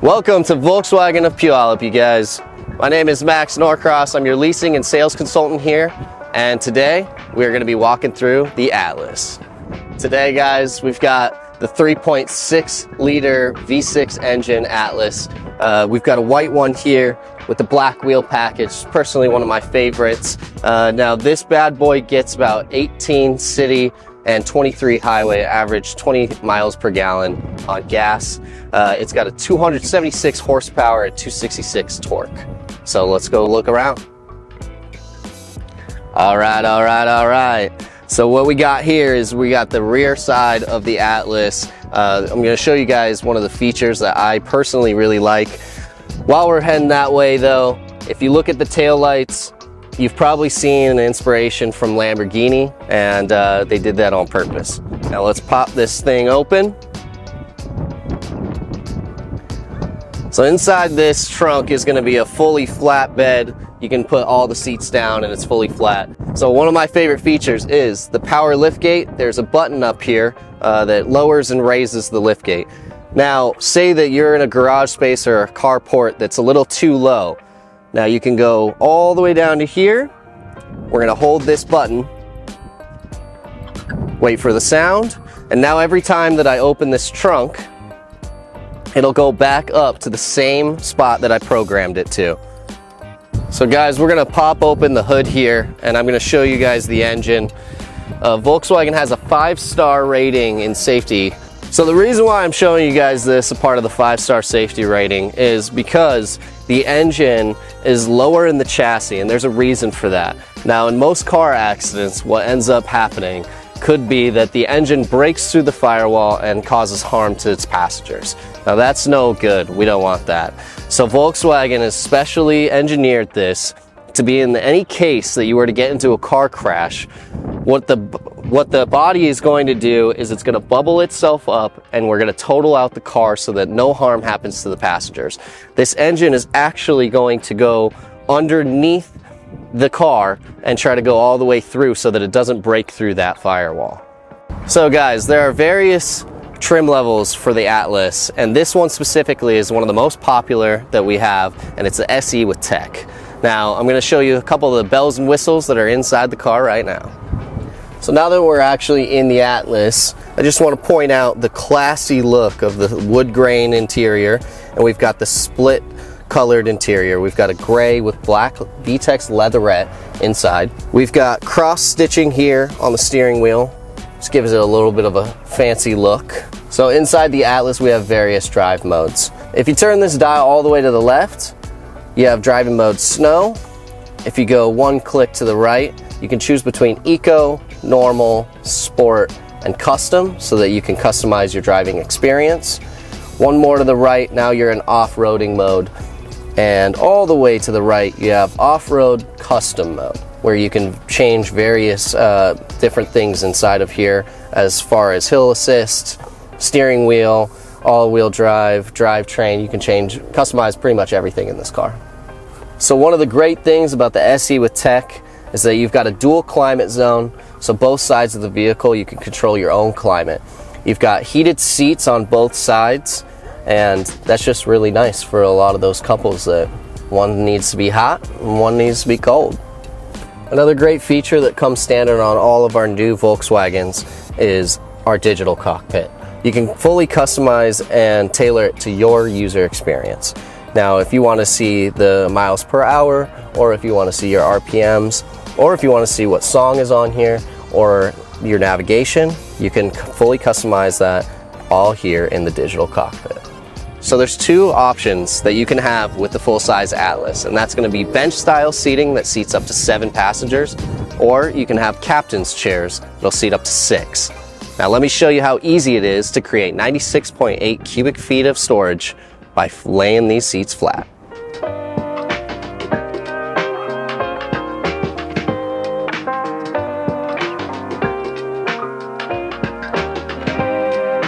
Welcome to Volkswagen of Puyallup, you guys. My name is Max Norcross. I'm your leasing and sales consultant here, and today we're going to be walking through the Atlas. Today, guys, we've got the 3.6 liter V6 engine Atlas. We've got a white one here with the black wheel package, personally one of my favorites. Now this bad boy gets about 18 city and 23 highway, average 20 miles per gallon on gas. It's got a 276 horsepower and 266 torque. So let's go look around. All right. So what we got here is we got the rear side of the Atlas. I'm going to show you guys one of the features that I personally really like. While we're heading that way though, if you look at the taillights, you've probably seen an inspiration from Lamborghini, and they did that on purpose. Now let's pop this thing open. So inside this trunk is going to be a fully flat bed. You can put all the seats down and it's fully flat. So one of my favorite features is the power liftgate. There's a button up here that lowers and raises the liftgate. Now, say that you're in a garage space or a carport that's a little too low. Now you can go all the way down to here. We're gonna hold this button, wait for the sound, and now every time that I open this trunk, it'll go back up to the same spot that I programmed it to. So guys, we're gonna pop open the hood here, and I'm gonna show you guys the engine. Volkswagen has a 5-star rating in safety. So the reason why I'm showing you guys this, a part of the 5-star safety rating, is because the engine is lower in the chassis, and there's a reason for that. Now, in most car accidents, what ends up happening could be that the engine breaks through the firewall and causes harm to its passengers. Now, that's no good. We don't want that. So Volkswagen has specially engineered this to be in any case that you were to get into a car crash. What the body is going to do is it's going to bubble itself up, and we're going to total out the car so that no harm happens to the passengers. This engine is actually going to go underneath the car and try to go all the way through so that it doesn't break through that firewall. So guys, there are various trim levels for the Atlas, and this one specifically is one of the most popular that we have, and it's the SE with tech. Now, I'm going to show you a couple of the bells and whistles that are inside the car right now. So now that we're actually in the Atlas, I just want to point out the classy look of the wood grain interior, and we've got the split colored interior. We've got a gray with black VTEX leatherette inside. We've got cross stitching here on the steering wheel. Just gives it a little bit of a fancy look. So inside the Atlas, we have various drive modes. If you turn this dial all the way to the left, you have driving mode snow. If you go one click to the right, you can choose between eco, normal, sport, and custom so that you can customize your driving experience. One more to the right, now you're in off-roading mode. And all the way to the right, you have off-road custom mode, where you can change various different things inside of here as far as hill assist, steering wheel, all-wheel drive, drivetrain. You can customize pretty much everything in this car. So one of the great things about the SE with tech is that you've got a dual climate zone, so both sides of the vehicle you can control your own climate. You've got heated seats on both sides, and that's just really nice for a lot of those couples that one needs to be hot and one needs to be cold. Another great feature that comes standard on all of our new Volkswagens is our digital cockpit. You can fully customize and tailor it to your user experience. Now, if you want to see the miles per hour, or if you want to see your RPMs, or if you want to see what song is on here, or your navigation, you can fully customize that all here in the digital cockpit. So there's two options that you can have with the full-size Atlas, and that's going to be bench-style seating that seats up to 7 passengers, or you can have captain's chairs that'll seat up to 6. Now let me show you how easy it is to create 96.8 cubic feet of storage by laying these seats flat.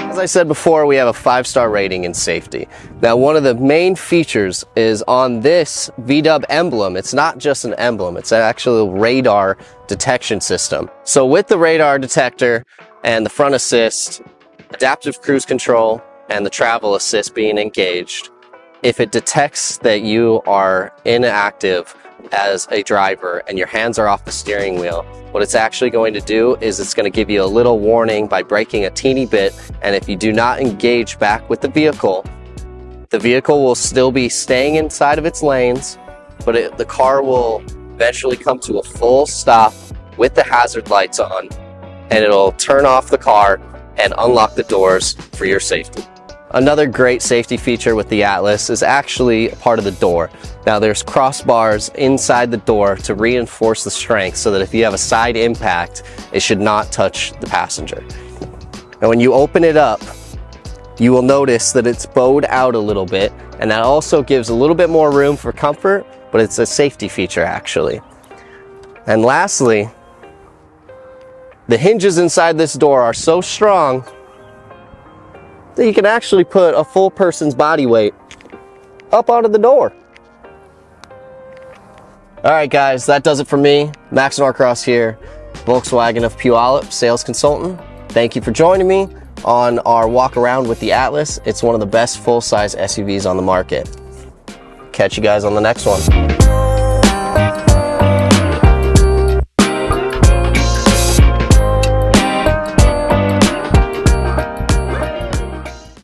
As I said before, we have a 5-star rating in safety. Now, one of the main features is on this VW emblem. It's not just an emblem, it's actually a radar detection system. So with the radar detector and the front assist, adaptive cruise control, and the travel assist being engaged, if it detects that you are inactive as a driver and your hands are off the steering wheel, what it's actually going to do is it's going to give you a little warning by braking a teeny bit, and if you do not engage back with the vehicle will still be staying inside of its lanes, but the car will eventually come to a full stop with the hazard lights on, and it'll turn off the car and unlock the doors for your safety. Another great safety feature with the Atlas is actually a part of the door. Now there's crossbars inside the door to reinforce the strength so that if you have a side impact, it should not touch the passenger. And when you open it up, you will notice that it's bowed out a little bit, and that also gives a little bit more room for comfort, but it's a safety feature actually. And lastly, the hinges inside this door are so strong that you can actually put a full person's body weight up onto the door. All right, guys, that does it for me. Max Norcross here, Volkswagen of Puyallup, sales consultant. Thank you for joining me on our walk around with the Atlas. It's one of the best full-size SUVs on the market. Catch you guys on the next one.